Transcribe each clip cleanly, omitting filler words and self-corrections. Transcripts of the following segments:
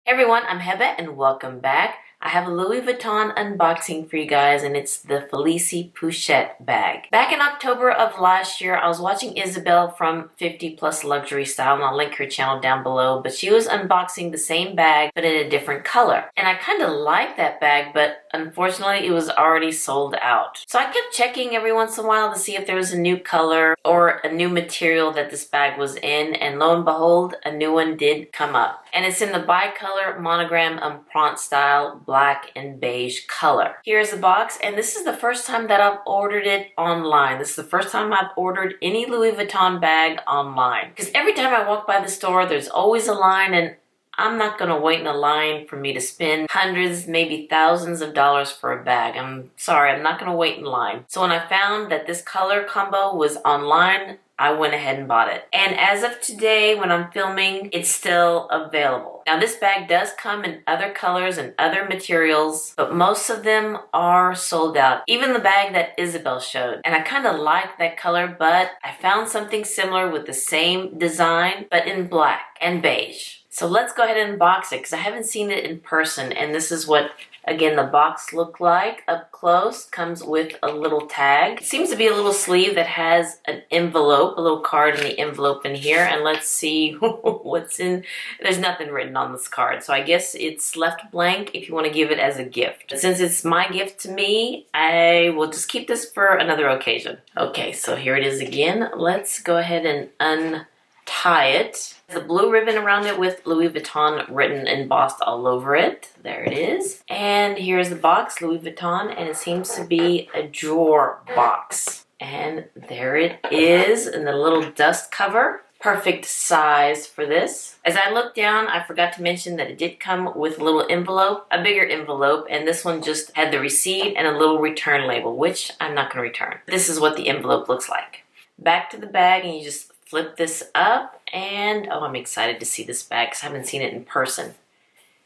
Hey everyone, I'm Heba and welcome back. I have a Louis Vuitton unboxing for you guys and it's the Felicie Pouchette bag. Back in October of last year, I was watching Isabel from 50 Plus Luxury Style and I'll link her channel down below, but she was unboxing the same bag but in a different color. And I kind of liked that bag, but unfortunately it was already sold out. So I kept checking every once in a while to see if there was a new color or a new material that this bag was in, and lo and behold, a new one did come up. And it's in the bicolor monogram empreinte style, black and beige color. Here's the box, and this is the first time that I've ordered it online. This is the first time I've ordered any Louis Vuitton bag online. Because every time I walk by the store, there's always a line, and I'm not gonna wait in a line for me to spend hundreds, maybe thousands of dollars for a bag. I'm sorry, I'm not gonna wait in line. So when I found that this color combo was online, I went ahead and bought it. And as of today, when I'm filming, it's still available. Now this bag does come in other colors and other materials, but most of them are sold out. Even the bag that Isabel showed. And I kind of like that color, but I found something similar with the same design, but in black and beige. So let's go ahead and unbox it because I haven't seen it in person, and this is what, again, the box looked like up close. Comes with a little tag. It seems to be a little sleeve that has an envelope, a little card in the envelope in here, and let's see what's in. There's nothing written on this card, so I guess it's left blank if you want to give it as a gift. Since it's my gift to me, I will just keep this for another occasion. Okay, so here it is again. Let's go ahead and untie it. The blue ribbon around it with Louis Vuitton written embossed all over it. There it is. And here's the box, Louis Vuitton, and it seems to be a drawer box. And there it is in the little dust cover. Perfect size for this. As I looked down, I forgot to mention that it did come with a little envelope, a bigger envelope, and this one just had the receipt and a little return label, which I'm not going to return. This is what the envelope looks like. Back to the bag, and you just flip this up, and oh, I'm excited to see this bag because I haven't seen it in person.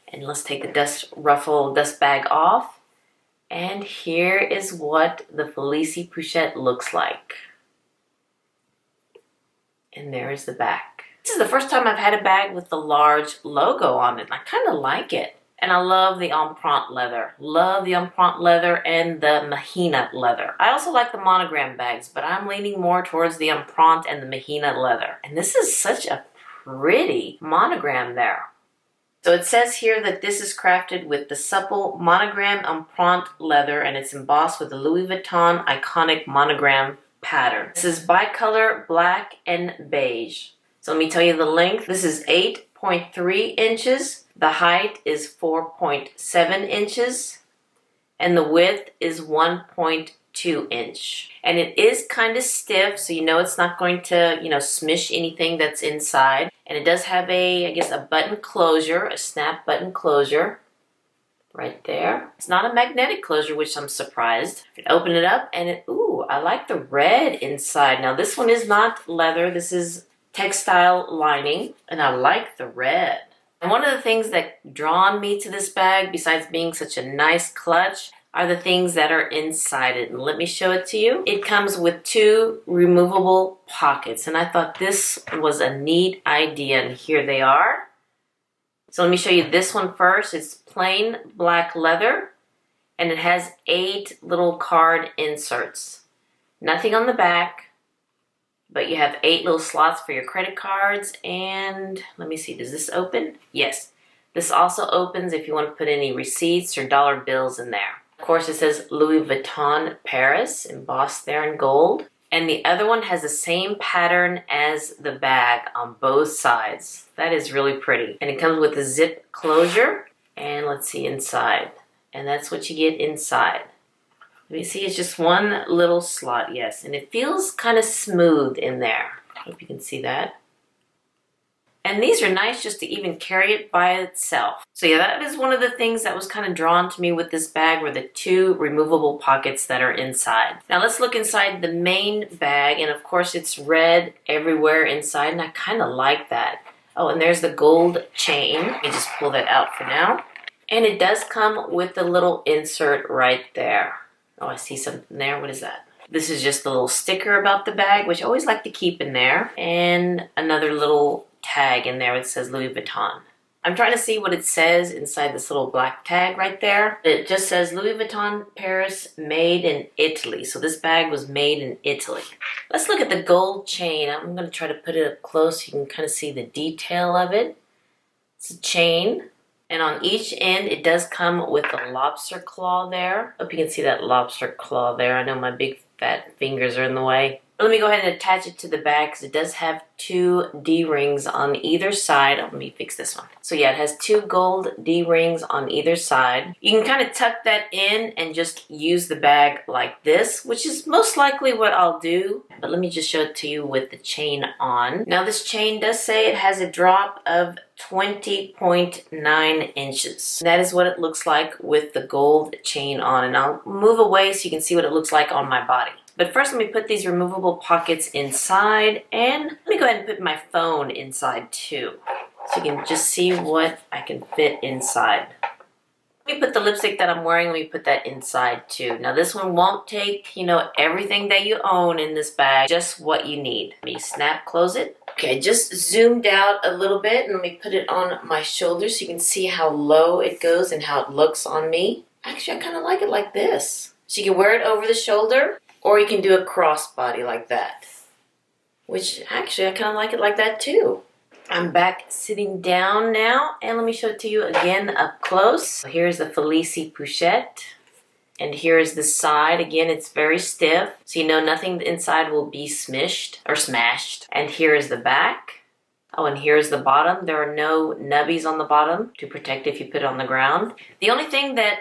And let's take the dust bag off, and here is what the Felicie Pouchette looks like. And there's the back. This is the first time I've had a bag with the large logo on it. I kind of like it. And I love the empreinte leather. Love the empreinte leather and the mahina leather. I also like the monogram bags, but I'm leaning more towards the empreinte and the mahina leather. And this is such a pretty monogram there. So it says here that this is crafted with the supple monogram empreinte leather, and it's embossed with the Louis Vuitton iconic monogram pattern. This is bicolor black and beige. So let me tell you the length. This is 8.3 inches. The height is 4.7 inches, and the width is 1.2 inch. And it is kind of stiff, so you know it's not going to, smish anything that's inside. And it does have I guess, a button closure, a snap button closure right there. It's not a magnetic closure, which I'm surprised. You can open it up, and ooh, I like the red inside. Now this one is not leather, this is textile lining, and I like the red. And one of the things that drawn me to this bag, besides being such a nice clutch, are the things that are inside it. And let me show it to you. It comes with 2 removable pockets, and I thought this was a neat idea, and here they are. So let me show you this one first. It's plain black leather, and it has 8 little card inserts. Nothing on the back. But you have 8 little slots for your credit cards, and let me see, does this open? Yes. This also opens if you want to put any receipts or dollar bills in there. Of course, it says Louis Vuitton Paris, embossed there in gold. And the other one has the same pattern as the bag on both sides. That is really pretty. And it comes with a zip closure. And let's see inside. And that's what you get inside. Let me see, it's just one little slot, yes. And it feels kind of smooth in there. Hope you can see that. And these are nice just to even carry it by itself. So yeah, that is one of the things that was kind of drawn to me with this bag, were the 2 removable pockets that are inside. Now let's look inside the main bag, and of course it's red everywhere inside, and I kind of like that. Oh, and there's the gold chain. Let me just pull that out for now. And it does come with the little insert right there. Oh, I see something there. What is that? This is just a little sticker about the bag, which I always like to keep in there. And another little tag in there that says Louis Vuitton. I'm trying to see what it says inside this little black tag right there. It just says Louis Vuitton Paris, made in Italy. So this bag was made in Italy. Let's look at the gold chain. I'm going to try to put it up close so you can kind of see the detail of it. It's a chain. And on each end, it does come with a lobster claw there. Hope you can see that lobster claw there. I know my big fat fingers are in the way. Let me go ahead and attach it to the bag because it does have 2 D-rings on either side. Oh, let me fix this one. So yeah, it has 2 gold D-rings on either side. You can kind of tuck that in and just use the bag like this, which is most likely what I'll do. But let me just show it to you with the chain on. Now this chain does say it has a drop of 20.9 inches. That is what it looks like with the gold chain on. And I'll move away so you can see what it looks like on my body. But first, let me put these removable pockets inside, and let me go ahead and put my phone inside too, so you can just see what I can fit inside. Let me put the lipstick that I'm wearing, let me put that inside too. Now this one won't take, everything that you own in this bag, just what you need. Let me snap close it. Okay, just zoomed out a little bit, and let me put it on my shoulder so you can see how low it goes and how it looks on me. Actually, I kind of like it like this. So you can wear it over the shoulder, or you can do a crossbody like that, which actually I kind of like it like that too. I'm back sitting down now, and let me show it to you again up close. Here's the Felicie Pouchette, and here's the side. Again, it's very stiff, so you know nothing inside will be smished or smashed. And here is the back. Oh, and here's the bottom. There are no nubbies on the bottom to protect if you put it on the ground. The only thing that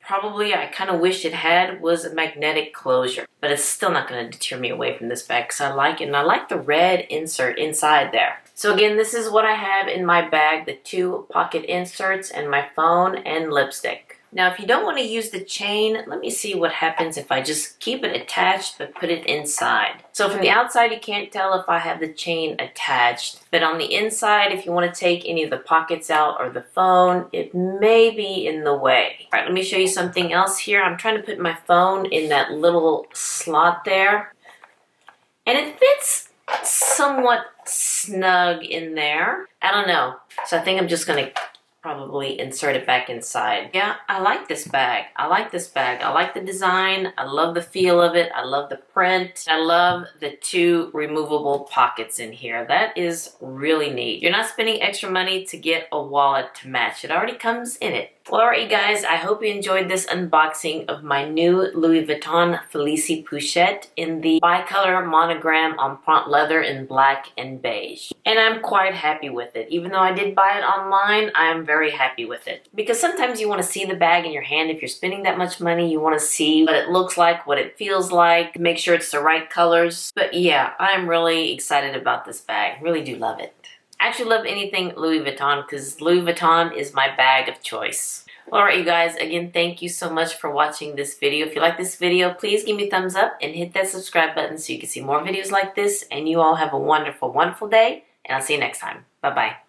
probably I kind of wish it had was a magnetic closure, but it's still not going to deter me away from this bag because I like it, and I like the red insert inside there. So again, this is what I have in my bag, the 2 pocket inserts and my phone and lipstick. Now, if you don't want to use the chain, let me see what happens if I just keep it attached but put it inside. So from the outside, you can't tell if I have the chain attached. But on the inside, if you want to take any of the pockets out or the phone, it may be in the way. All right, let me show you something else here. I'm trying to put my phone in that little slot there. And it fits somewhat snug in there. I don't know. So I think I'm just going to probably insert it back inside. Yeah, I like this bag. I like this bag. I like the design. I love the feel of it. I love the print. I love the 2 removable pockets in here. That is really neat. You're not spending extra money to get a wallet to match. It already comes in it. Well, alright guys, I hope you enjoyed this unboxing of my new Louis Vuitton Felicie Pouchette in the bicolor monogram empreinte leather in black and beige. And I'm quite happy with it. Even though I did buy it online, I am very happy with it. Because sometimes you want to see the bag in your hand. If you're spending that much money, you want to see what it looks like, what it feels like, make sure it's the right colors. But yeah, I'm really excited about this bag. Really do love it. I actually love anything Louis Vuitton because Louis Vuitton is my bag of choice. Well, alright you guys, again, thank you so much for watching this video. If you like this video, please give me a thumbs up and hit that subscribe button so you can see more videos like this. And you all have a wonderful, wonderful day. And I'll see you next time. Bye-bye.